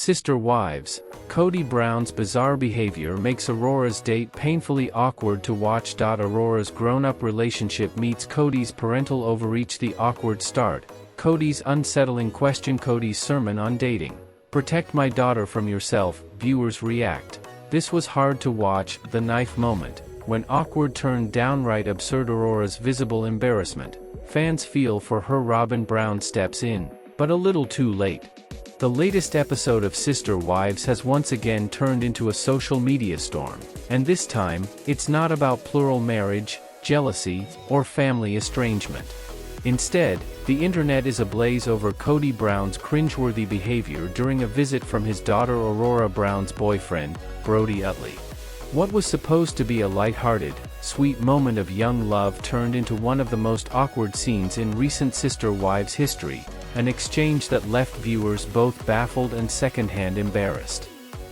Sister Wives. Kody Brown's bizarre behavior makes Aurora's date painfully awkward to watch. Aurora's grown-up relationship meets Kody's parental overreach. The awkward start. Kody's unsettling question. Kody's sermon on dating. Protect my daughter from yourself. Viewers react. This was hard to watch. The knife moment. When awkward turned downright absurd. Aurora's visible embarrassment. Fans feel for her. Robyn Brown steps in, but a little too late. The latest episode of Sister Wives has once again turned into a social media storm, and this time, it's not about plural marriage, jealousy, or family estrangement. Instead, the internet is ablaze over Kody Brown's cringe-worthy behavior during a visit from his daughter Aurora Brown's boyfriend, Brody Utley. What was supposed to be a light-hearted, sweet moment of young love turned into one of the most awkward scenes in recent Sister Wives history, an exchange that left viewers both baffled and secondhand embarrassed.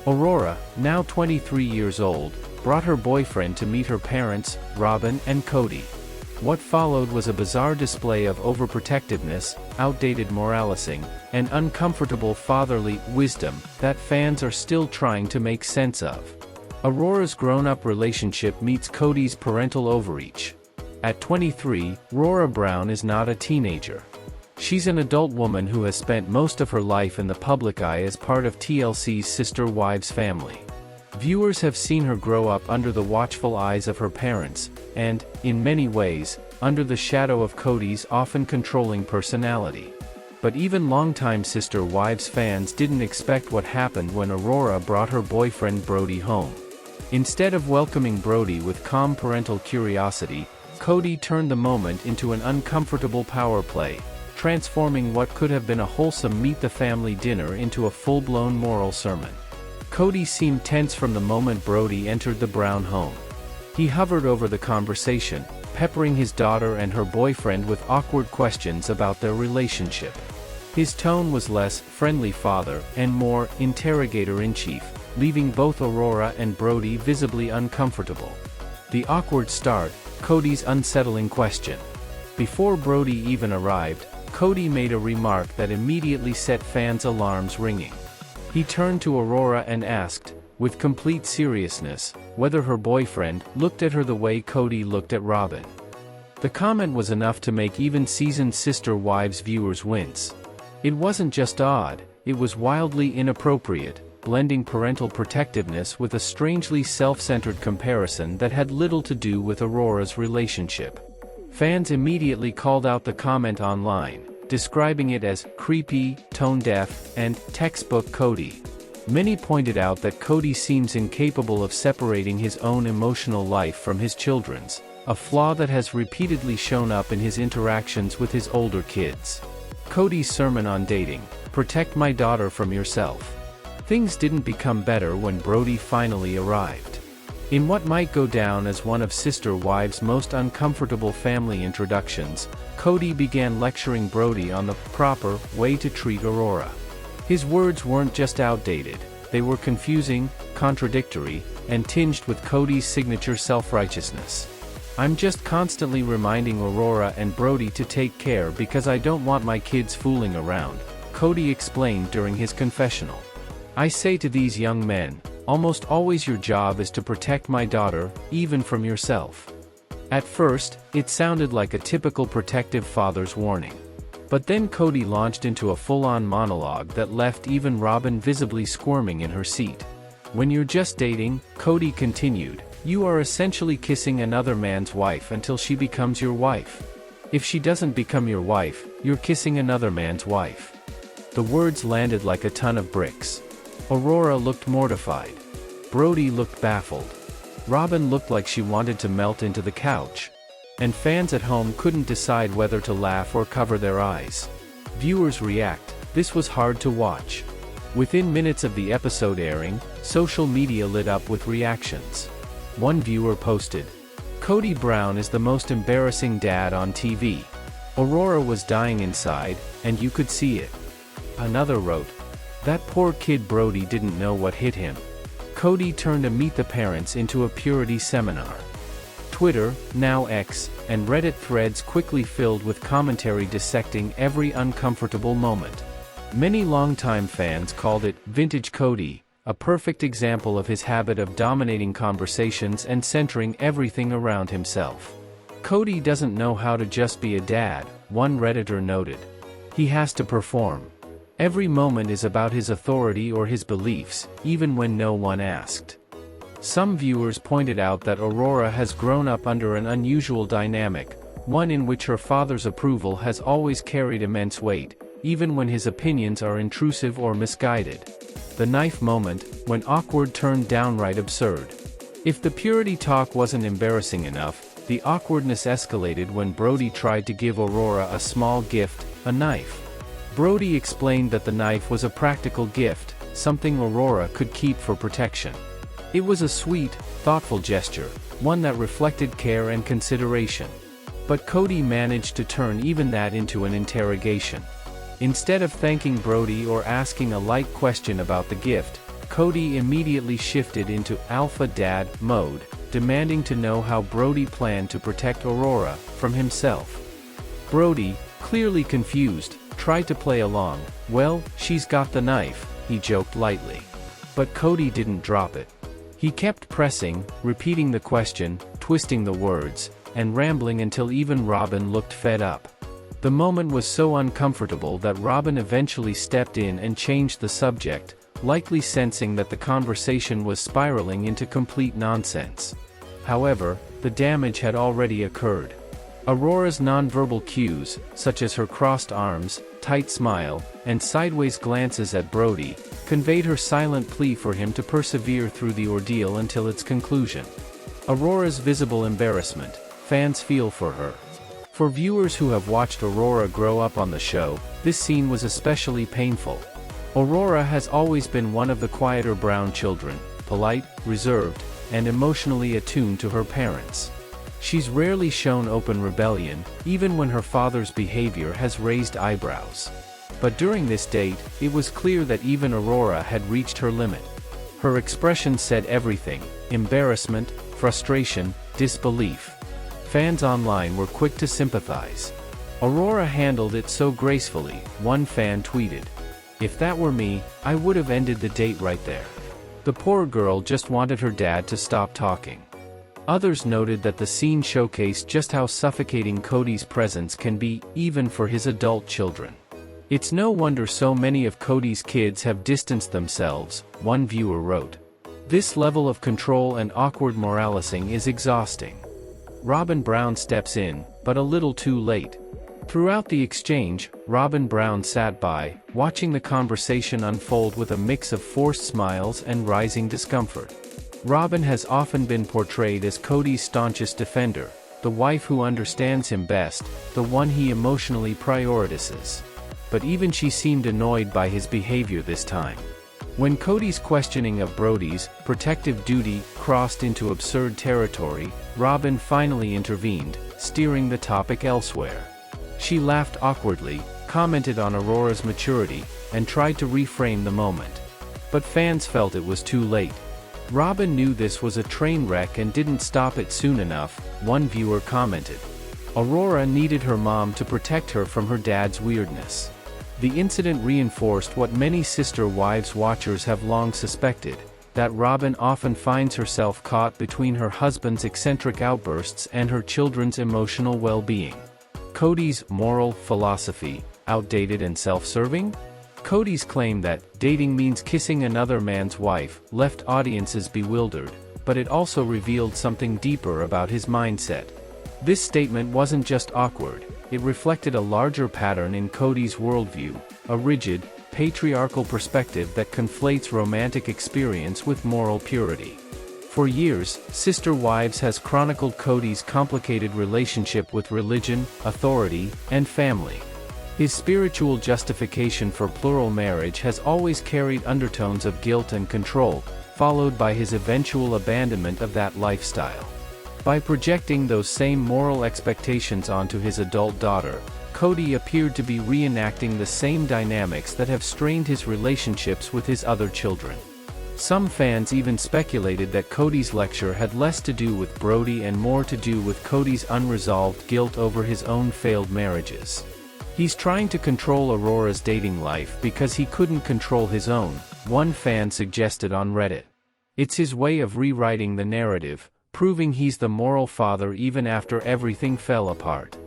Aurora, now 23 years old, brought her boyfriend to meet her parents, Robyn and Kody. What followed was a bizarre display of overprotectiveness, outdated moralising, and uncomfortable fatherly wisdom that fans are still trying to make sense of. Aurora's grown-up relationship meets Kody's parental overreach. At 23, Aurora Brown is not a teenager. She's an adult woman who has spent most of her life in the public eye as part of TLC's Sister Wives family. Viewers have seen her grow up under the watchful eyes of her parents, and, in many ways, under the shadow of Kody's often controlling personality. But even longtime Sister Wives fans didn't expect what happened when Aurora brought her boyfriend Brody home. Instead of welcoming Brody with calm parental curiosity, Kody turned the moment into an uncomfortable power play, transforming what could have been a wholesome meet-the-family dinner into a full-blown moral sermon. Kody seemed tense from the moment Brody entered the Brown home. He hovered over the conversation, peppering his daughter and her boyfriend with awkward questions about their relationship. His tone was less friendly father and more interrogator-in-chief, leaving both Aurora and Brody visibly uncomfortable. The awkward start. Kody's unsettling question. Before Brody even arrived, Kody made a remark that immediately set fans' alarms ringing. He turned to Aurora and asked, with complete seriousness, whether her boyfriend looked at her the way Kody looked at Robyn. The comment was enough to make even seasoned Sister Wives viewers wince. It wasn't just odd, it was wildly inappropriate, blending parental protectiveness with a strangely self-centered comparison that had little to do with Aurora's relationship. Fans immediately called out the comment online, describing it as creepy, tone-deaf, and textbook Kody. Many pointed out that Kody seems incapable of separating his own emotional life from his children's, a flaw that has repeatedly shown up in his interactions with his older kids. Kody's sermon on dating. Protect my daughter from yourself. Things didn't become better when Brody finally arrived. In what might go down as one of Sister Wives' most uncomfortable family introductions, Kody began lecturing Brody on the proper way to treat Aurora. His words weren't just outdated, they were confusing, contradictory, and tinged with Kody's signature self-righteousness. I'm just constantly reminding Aurora and Brody to take care because I don't want my kids fooling around, Kody explained during his confessional. I say to these young men, almost always your job is to protect my daughter, even from yourself. At first, it sounded like a typical protective father's warning. But then Kody launched into a full-on monologue that left even Robyn visibly squirming in her seat. When you're just dating, Kody continued, you are essentially kissing another man's wife until she becomes your wife. If she doesn't become your wife, you're kissing another man's wife. The words landed like a ton of bricks. Aurora looked mortified. Brody looked baffled. Robyn looked like she wanted to melt into the couch. And fans at home couldn't decide whether to laugh or cover their eyes. Viewers react. This was hard to watch. Within minutes of the episode airing, social media lit up with reactions. One viewer posted, Kody Brown is the most embarrassing dad on TV. Aurora was dying inside, and you could see it. Another wrote, that poor kid Brody didn't know what hit him. Kody turned a Meet the Parents into a purity seminar. Twitter, now X, and Reddit threads quickly filled with commentary dissecting every uncomfortable moment. Many longtime fans called it "Vintage Kody," a perfect example of his habit of dominating conversations and centering everything around himself. "Kody doesn't know how to just be a dad," one Redditor noted. "He has to perform. Every moment is about his authority or his beliefs, even when no one asked." Some viewers pointed out that Aurora has grown up under an unusual dynamic, one in which her father's approval has always carried immense weight, even when his opinions are intrusive or misguided. The knife moment, when awkward, turned downright absurd. If the purity talk wasn't embarrassing enough, the awkwardness escalated when Brody tried to give Aurora a small gift, a knife. Brody explained that the knife was a practical gift, something Aurora could keep for protection. It was a sweet, thoughtful gesture, one that reflected care and consideration. But Kody managed to turn even that into an interrogation. Instead of thanking Brody or asking a light question about the gift, Kody immediately shifted into alpha dad mode, demanding to know how Brody planned to protect Aurora from himself. Brody, clearly confused, tried to play along. "Well, she's got the knife," he joked lightly. But Kody didn't drop it. He kept pressing, repeating the question, twisting the words, and rambling until even Robyn looked fed up. The moment was so uncomfortable that Robyn eventually stepped in and changed the subject, likely sensing that the conversation was spiraling into complete nonsense. However, the damage had already occurred. Aurora's nonverbal cues, such as her crossed arms, tight smile, and sideways glances at Brody, conveyed her silent plea for him to persevere through the ordeal until its conclusion. Aurora's visible embarrassment, fans feel for her. For viewers who have watched Aurora grow up on the show, this scene was especially painful. Aurora has always been one of the quieter brown children, polite, reserved, and emotionally attuned to her parents. She's rarely shown open rebellion, even when her father's behavior has raised eyebrows. But during this date, it was clear that even Aurora had reached her limit. Her expression said everything: embarrassment, frustration, disbelief. Fans online were quick to sympathize. "Aurora handled it so gracefully," one fan tweeted. "If that were me, I would have ended the date right there. The poor girl just wanted her dad to stop talking." Others noted that the scene showcased just how suffocating Kody's presence can be, even for his adult children. "It's no wonder so many of Kody's kids have distanced themselves," one viewer wrote. "This level of control and awkward moralizing is exhausting." Robyn Brown steps in, but a little too late. Throughout the exchange, Robyn Brown sat by, watching the conversation unfold with a mix of forced smiles and rising discomfort. Robyn has often been portrayed as Kody's staunchest defender, the wife who understands him best, the one he emotionally prioritizes. But even she seemed annoyed by his behavior this time. When Kody's questioning of Brody's protective duty crossed into absurd territory, Robyn finally intervened, steering the topic elsewhere. She laughed awkwardly, commented on Aurora's maturity, and tried to reframe the moment. But fans felt it was too late. "Robyn knew this was a train wreck and didn't stop it soon enough," one viewer commented. Aurora needed her mom to protect her from her dad's weirdness. The incident reinforced what many Sister Wives watchers have long suspected, that Robyn often finds herself caught between her husband's eccentric outbursts and her children's emotional well-being. Kody's moral philosophy, outdated and self-serving? Kody's claim that dating means kissing another man's wife left audiences bewildered, but it also revealed something deeper about his mindset. This statement wasn't just awkward, it reflected a larger pattern in Kody's worldview, a rigid, patriarchal perspective that conflates romantic experience with moral purity. For years, Sister Wives has chronicled Kody's complicated relationship with religion, authority, and family. His spiritual justification for plural marriage has always carried undertones of guilt and control, followed by his eventual abandonment of that lifestyle. By projecting those same moral expectations onto his adult daughter, Kody appeared to be reenacting the same dynamics that have strained his relationships with his other children. Some fans even speculated that Kody's lecture had less to do with Brody and more to do with Kody's unresolved guilt over his own failed marriages. He's trying to control Aurora's dating life because he couldn't control his own, one fan suggested on Reddit. It's his way of rewriting the narrative, proving he's the moral father even after everything fell apart.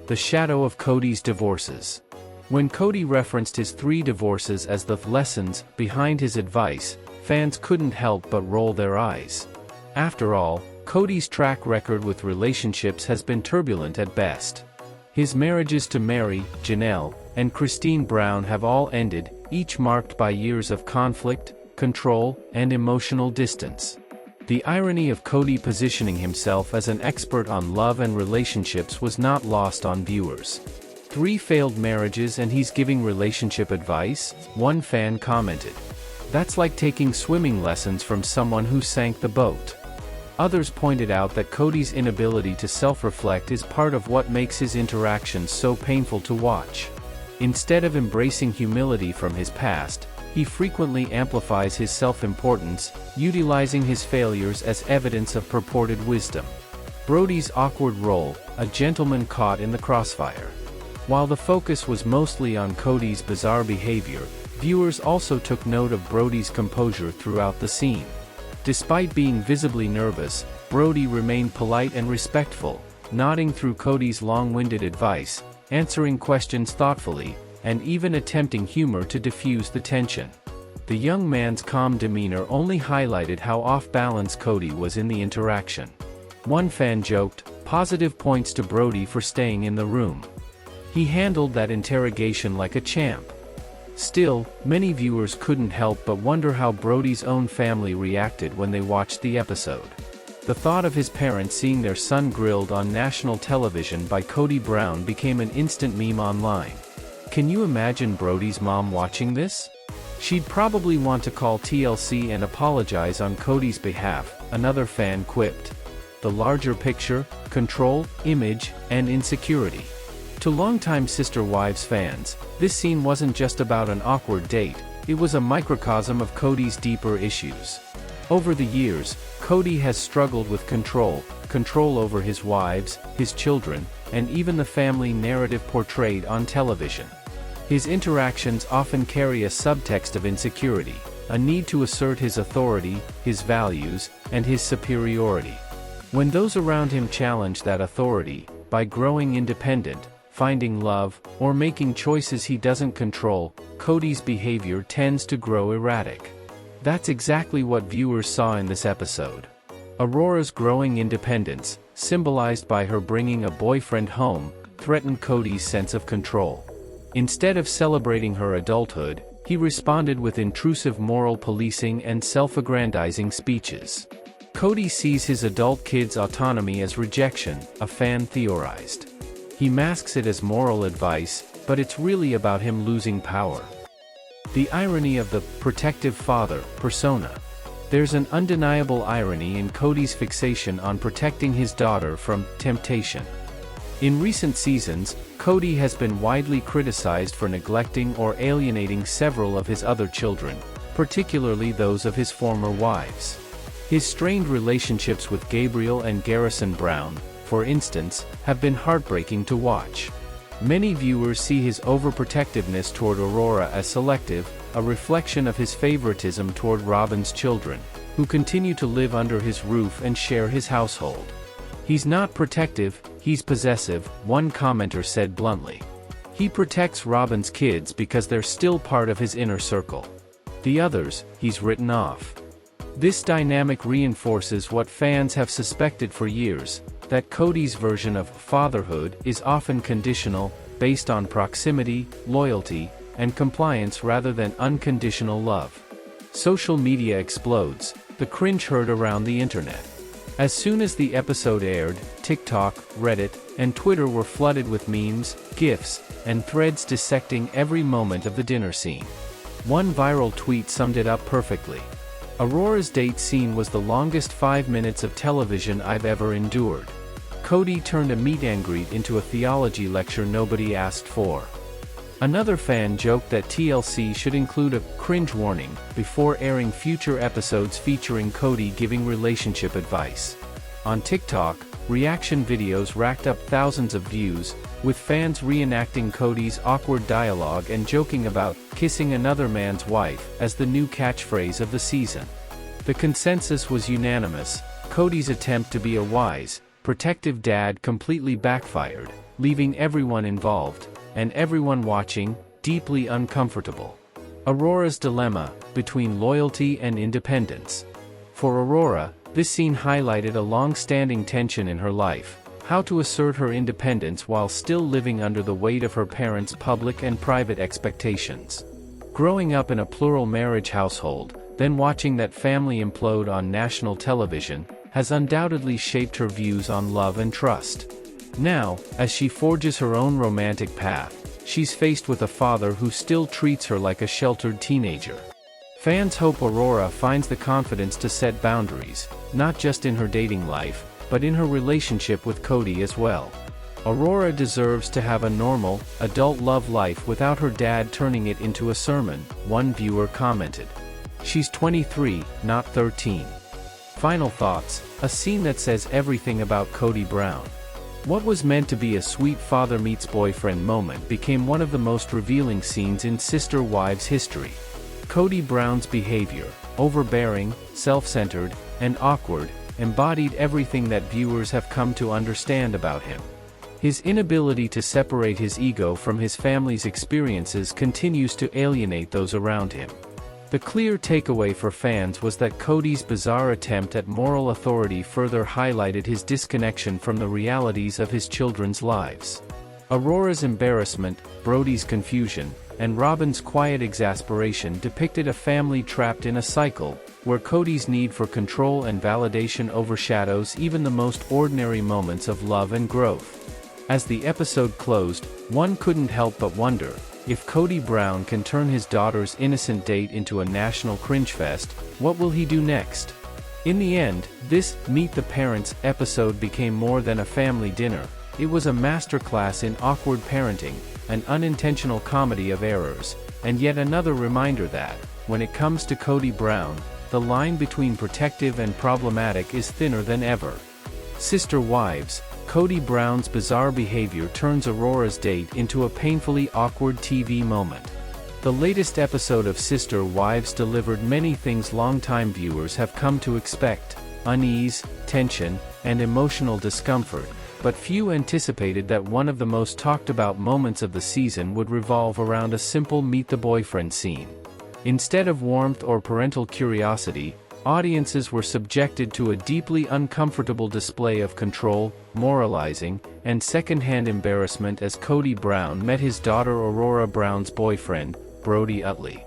The shadow of Kody's divorces. When Kody referenced his 3 divorces as the lessons behind his advice, fans couldn't help but roll their eyes. After all, Kody's track record with relationships has been turbulent at best. His marriages to Meri, Janelle, and Christine Brown have all ended, each marked by years of conflict, control, and emotional distance. The irony of Kody positioning himself as an expert on love and relationships was not lost on viewers. 3 failed marriages and he's giving relationship advice? One fan commented. That's like taking swimming lessons from someone who sank the boat. Others pointed out that Kody's inability to self-reflect is part of what makes his interactions so painful to watch. Instead of embracing humility from his past, he frequently amplifies his self-importance, utilizing his failures as evidence of purported wisdom. Brody's awkward role, a gentleman caught in the crossfire. While the focus was mostly on Kody's bizarre behavior, viewers also took note of Brody's composure throughout the scene. Despite being visibly nervous, Brody remained polite and respectful, nodding through Kody's long-winded advice, answering questions thoughtfully, and even attempting humor to diffuse the tension. The young man's calm demeanor only highlighted how off-balance Kody was in the interaction. One fan joked, "Positive points to Brody for staying in the room. He handled that interrogation like a champ." Still, many viewers couldn't help but wonder how Brody's own family reacted when they watched the episode. The thought of his parents seeing their son grilled on national television by Kody Brown became an instant meme online. Can you imagine Brody's mom watching this? She'd probably want to call TLC and apologize on Kody's behalf, another fan quipped. The larger picture, control, image, and insecurity. To longtime Sister Wives fans, this scene wasn't just about an awkward date, it was a microcosm of Kody's deeper issues. Over the years, Kody has struggled with control over his wives, his children, and even the family narrative portrayed on television. His interactions often carry a subtext of insecurity, a need to assert his authority, his values, and his superiority. When those around him challenge that authority, by growing independent, finding love, or making choices he doesn't control, Kody's behavior tends to grow erratic. That's exactly what viewers saw in this episode. Aurora's growing independence, symbolized by her bringing a boyfriend home, threatened Kody's sense of control. Instead of celebrating her adulthood, he responded with intrusive moral policing and self-aggrandizing speeches. Kody sees his adult kids' autonomy as rejection, a fan theorized. He masks it as moral advice, but it's really about him losing power. The irony of the protective father persona. There's an undeniable irony in Kody's fixation on protecting his daughter from temptation. In recent seasons, Kody has been widely criticized for neglecting or alienating several of his other children, particularly those of his former wives. His strained relationships with Gabriel and Garrison Brown, for instance, have been heartbreaking to watch. Many viewers see his overprotectiveness toward Aurora as selective, a reflection of his favoritism toward Robyn's children, who continue to live under his roof and share his household. He's not protective, he's possessive, one commenter said bluntly. He protects Robyn's kids because they're still part of his inner circle. The others, he's written off. This dynamic reinforces what fans have suspected for years, that Kody's version of fatherhood is often conditional, based on proximity, loyalty, and compliance rather than unconditional love. Social media explodes, the cringe herd around the internet. As soon as the episode aired, TikTok, Reddit, and Twitter were flooded with memes, GIFs, and threads dissecting every moment of the dinner scene. One viral tweet summed it up perfectly. Aurora's date scene was the longest 5 minutes of television I've ever endured. Kody turned a meet and greet into a theology lecture nobody asked for. Another fan joked that TLC should include a cringe warning before airing future episodes featuring Kody giving relationship advice. On TikTok, reaction videos racked up thousands of views, with fans reenacting Kody's awkward dialogue and joking about kissing another man's wife as the new catchphrase of the season. The consensus was unanimous: Kody's attempt to be a wise, protective dad completely backfired, leaving everyone involved, and everyone watching, deeply uncomfortable. Aurora's dilemma, between loyalty and independence. For Aurora, this scene highlighted a long-standing tension in her life: how to assert her independence while still living under the weight of her parents' public and private expectations. Growing up in a plural marriage household, then watching that family implode on national television, has undoubtedly shaped her views on love and trust. Now, as she forges her own romantic path, she's faced with a father who still treats her like a sheltered teenager. Fans hope Aurora finds the confidence to set boundaries, not just in her dating life, but in her relationship with Kody as well. Aurora deserves to have a normal, adult love life without her dad turning it into a sermon, one viewer commented. She's 23, not 13. Final thoughts: a scene that says everything about Kody Brown. What was meant to be a sweet father meets boyfriend moment became one of the most revealing scenes in Sister Wives history. Kody Brown's behavior, overbearing, self-centered, and awkward, embodied everything that viewers have come to understand about him. His inability to separate his ego from his family's experiences continues to alienate those around him. The clear takeaway for fans was that Kody's bizarre attempt at moral authority further highlighted his disconnection from the realities of his children's lives. Aurora's embarrassment, Brody's confusion, and Robyn's quiet exasperation depicted a family trapped in a cycle, where Kody's need for control and validation overshadows even the most ordinary moments of love and growth. As the episode closed, one couldn't help but wonder: if Kody Brown can turn his daughter's innocent date into a national cringe fest, what will he do next? In the end, this Meet the Parents episode became more than a family dinner. It was a masterclass in awkward parenting, an unintentional comedy of errors, and yet another reminder that, when it comes to Kody Brown, the line between protective and problematic is thinner than ever. Sister Wives: Kody Brown's bizarre behavior turns Aurora's date into a painfully awkward TV moment. The latest episode of Sister Wives delivered many things longtime viewers have come to expect: unease, tension, and emotional discomfort, but few anticipated that one of the most talked about moments of the season would revolve around a simple meet the boyfriend scene. Instead of warmth or parental curiosity, audiences were subjected to a deeply uncomfortable display of control, moralizing, and secondhand embarrassment as Kody Brown met his daughter Aurora Brown's boyfriend, Brody Utley.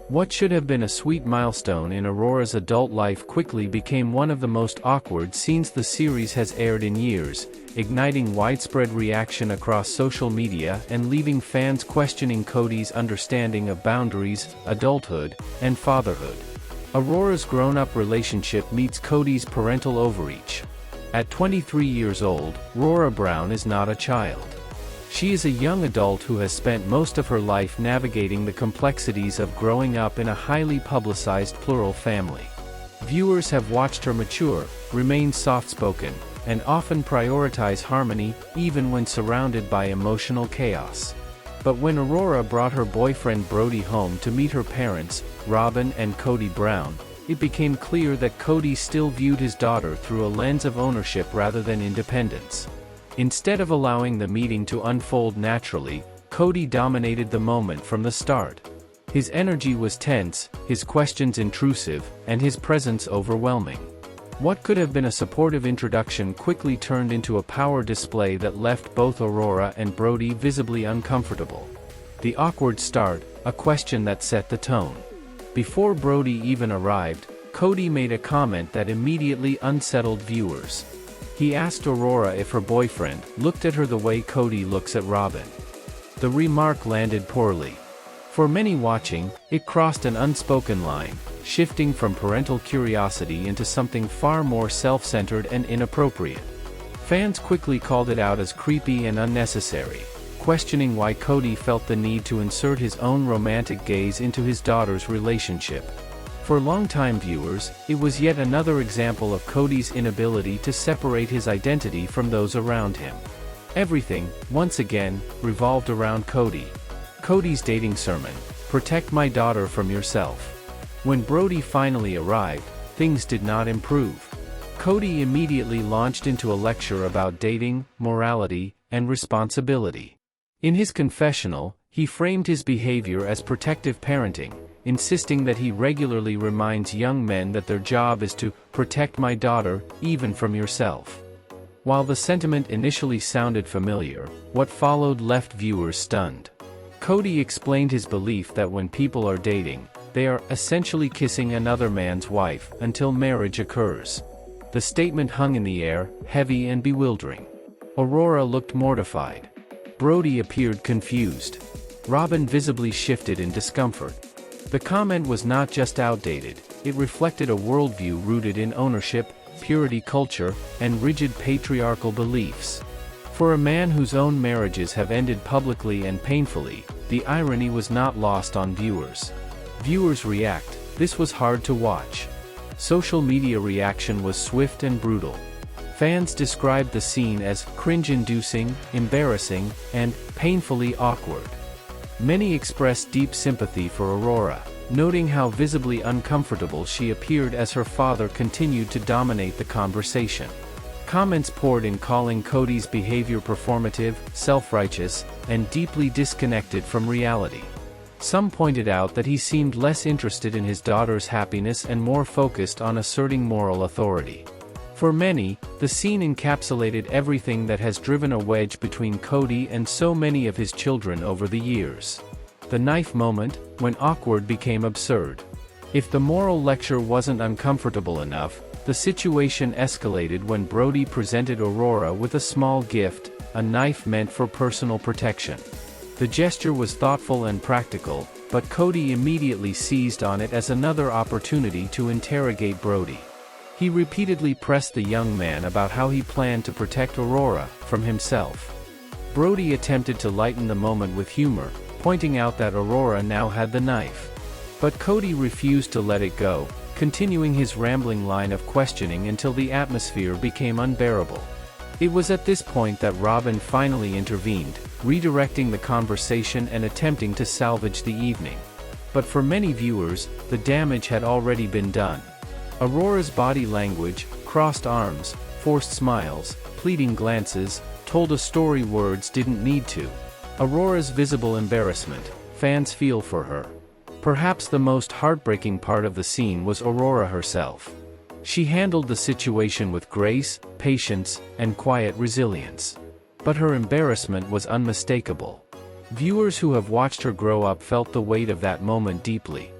What should have been a sweet milestone in Aurora's adult life quickly became one of the most awkward scenes the series has aired in years, igniting widespread reaction across social media and leaving fans questioning Kody's understanding of boundaries, adulthood, and fatherhood. Aurora's grown-up relationship meets Kody's parental overreach. At 23 years old, Aurora Brown is not a child. She is a young adult who has spent most of her life navigating the complexities of growing up in a highly publicized plural family. Viewers have watched her mature, remain soft-spoken, and often prioritize harmony, even when surrounded by emotional chaos. But when Aurora brought her boyfriend Brody home to meet her parents, Robyn and Kody Brown, it became clear that Kody still viewed his daughter through a lens of ownership rather than independence. Instead of allowing the meeting to unfold naturally, Kody dominated the moment from the start. His energy was tense, his questions intrusive, and his presence overwhelming. What could have been a supportive introduction quickly turned into a power display that left both Aurora and Brody visibly uncomfortable. The awkward start, a question that set the tone. Before Brody even arrived, Kody made a comment that immediately unsettled viewers. He asked Aurora if her boyfriend looked at her the way Kody looks at Robyn. The remark landed poorly. For many watching, it crossed an unspoken line, shifting from parental curiosity into something far more self-centered and inappropriate. Fans quickly called it out as creepy and unnecessary, questioning why Kody felt the need to insert his own romantic gaze into his daughter's relationship. For longtime viewers, it was yet another example of Kody's inability to separate his identity from those around him. Everything, once again, revolved around Kody. Kody's dating sermon: protect my daughter from yourself. When Brody finally arrived, things did not improve. Kody immediately launched into a lecture about dating, morality, and responsibility. In his confessional, he framed his behavior as protective parenting, insisting that he regularly reminds young men that their job is to protect my daughter, even from yourself. While the sentiment initially sounded familiar, what followed left viewers stunned. Kody explained his belief that when people are dating, they are essentially kissing another man's wife until marriage occurs. The statement hung in the air, heavy and bewildering. Aurora looked mortified. Brody appeared confused. Robyn visibly shifted in discomfort. The comment was not just outdated, it reflected a worldview rooted in ownership, purity culture, and rigid patriarchal beliefs. For a man whose own marriages have ended publicly and painfully, the irony was not lost on viewers. Viewers react: this was hard to watch. Social media reaction was swift and brutal. Fans described the scene as cringe-inducing, embarrassing, and painfully awkward. Many expressed deep sympathy for Aurora, noting how visibly uncomfortable she appeared as her father continued to dominate the conversation. Comments poured in, calling Kody's behavior performative, self-righteous, and deeply disconnected from reality. Some pointed out that he seemed less interested in his daughter's happiness and more focused on asserting moral authority. For many, the scene encapsulated everything that has driven a wedge between Kody and so many of his children over the years. The knife moment, when awkward became absurd. If the moral lecture wasn't uncomfortable enough, the situation escalated when Brody presented Aurora with a small gift, a knife meant for personal protection. The gesture was thoughtful and practical, but Kody immediately seized on it as another opportunity to interrogate Brody. He repeatedly pressed the young man about how he planned to protect Aurora from himself. Brody attempted to lighten the moment with humor, pointing out that Aurora now had the knife. But Kody refused to let it go, continuing his rambling line of questioning until the atmosphere became unbearable. It was at this point that Robyn finally intervened, redirecting the conversation and attempting to salvage the evening. But for many viewers, the damage had already been done. Aurora's body language, crossed arms, forced smiles, pleading glances, told a story words didn't need to. Aurora's visible embarrassment, fans feel for her. Perhaps the most heartbreaking part of the scene was Aurora herself. She handled the situation with grace, patience, and quiet resilience. But her embarrassment was unmistakable. Viewers who have watched her grow up felt the weight of that moment deeply.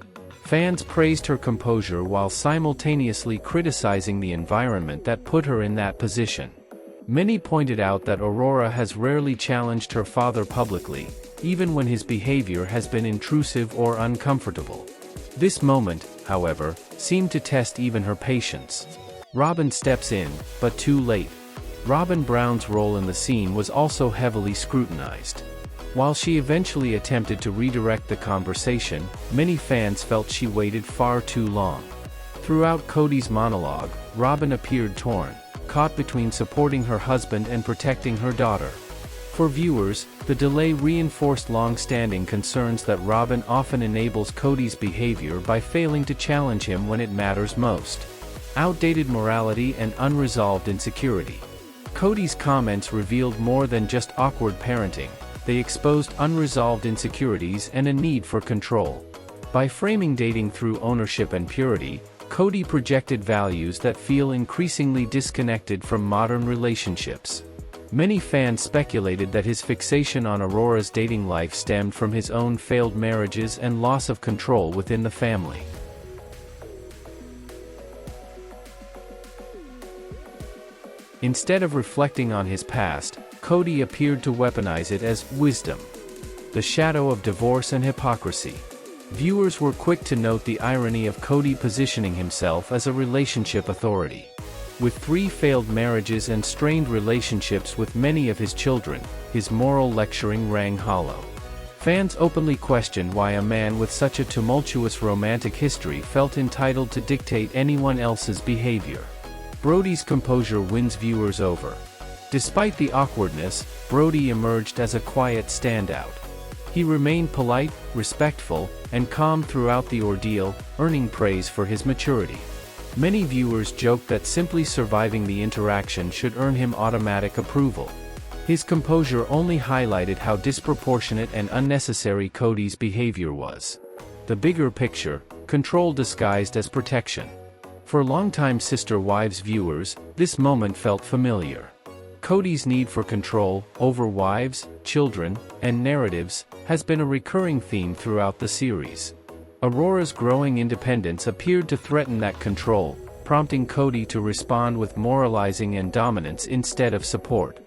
Fans praised her composure while simultaneously criticizing the environment that put her in that position. Many pointed out that Aurora has rarely challenged her father publicly, even when his behavior has been intrusive or uncomfortable. This moment, however, seemed to test even her patience. Robyn steps in, but too late. Robyn Brown's role in the scene was also heavily scrutinized. While she eventually attempted to redirect the conversation, many fans felt she waited far too long. Throughout Kody's monologue, Robyn appeared torn, caught between supporting her husband and protecting her daughter. For viewers, the delay reinforced long-standing concerns that Robyn often enables Kody's behavior by failing to challenge him when it matters most. Outdated morality and unresolved insecurity. Kody's comments revealed more than just awkward parenting. They exposed unresolved insecurities and a need for control. By framing dating through ownership and purity, Kody projected values that feel increasingly disconnected from modern relationships. Many fans speculated that his fixation on Aurora's dating life stemmed from his own failed marriages and loss of control within the family. Instead of reflecting on his past, Kody appeared to weaponize it as wisdom. The shadow of divorce and hypocrisy. Viewers were quick to note the irony of Kody positioning himself as a relationship authority. With 3 failed marriages and strained relationships with many of his children, his moral lecturing rang hollow. Fans openly questioned why a man with such a tumultuous romantic history felt entitled to dictate anyone else's behavior. Brody's composure wins viewers over. Despite the awkwardness, Brody emerged as a quiet standout. He remained polite, respectful, and calm throughout the ordeal, earning praise for his maturity. Many viewers joked that simply surviving the interaction should earn him automatic approval. His composure only highlighted how disproportionate and unnecessary Kody's behavior was. The bigger picture: control disguised as protection. For longtime Sister Wives viewers, this moment felt familiar. Kody's need for control, over wives, children, and narratives, has been a recurring theme throughout the series. Aurora's growing independence appeared to threaten that control, prompting Kody to respond with moralizing and dominance instead of support.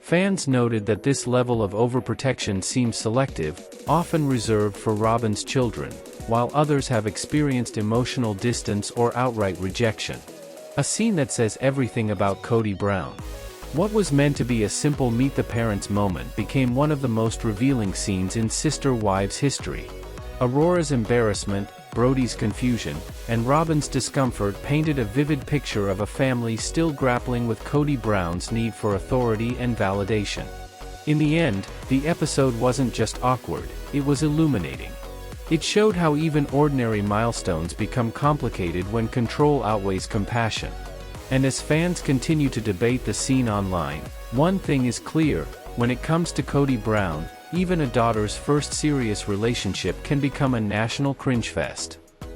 Fans noted that this level of overprotection seemed selective, often reserved for Robyn's children, while others have experienced emotional distance or outright rejection. A scene that says everything about Kody Brown. What was meant to be a simple meet the parents moment became one of the most revealing scenes in Sister Wives history. Aurora's embarrassment, Brody's confusion, and Robyn's discomfort painted a vivid picture of a family still grappling with Kody Brown's need for authority and validation. In the end, the episode wasn't just awkward, it was illuminating. It showed how even ordinary milestones become complicated when control outweighs compassion. And as fans continue to debate the scene online, one thing is clear: when it comes to Kody Brown, even a daughter's first serious relationship can become a national cringe fest.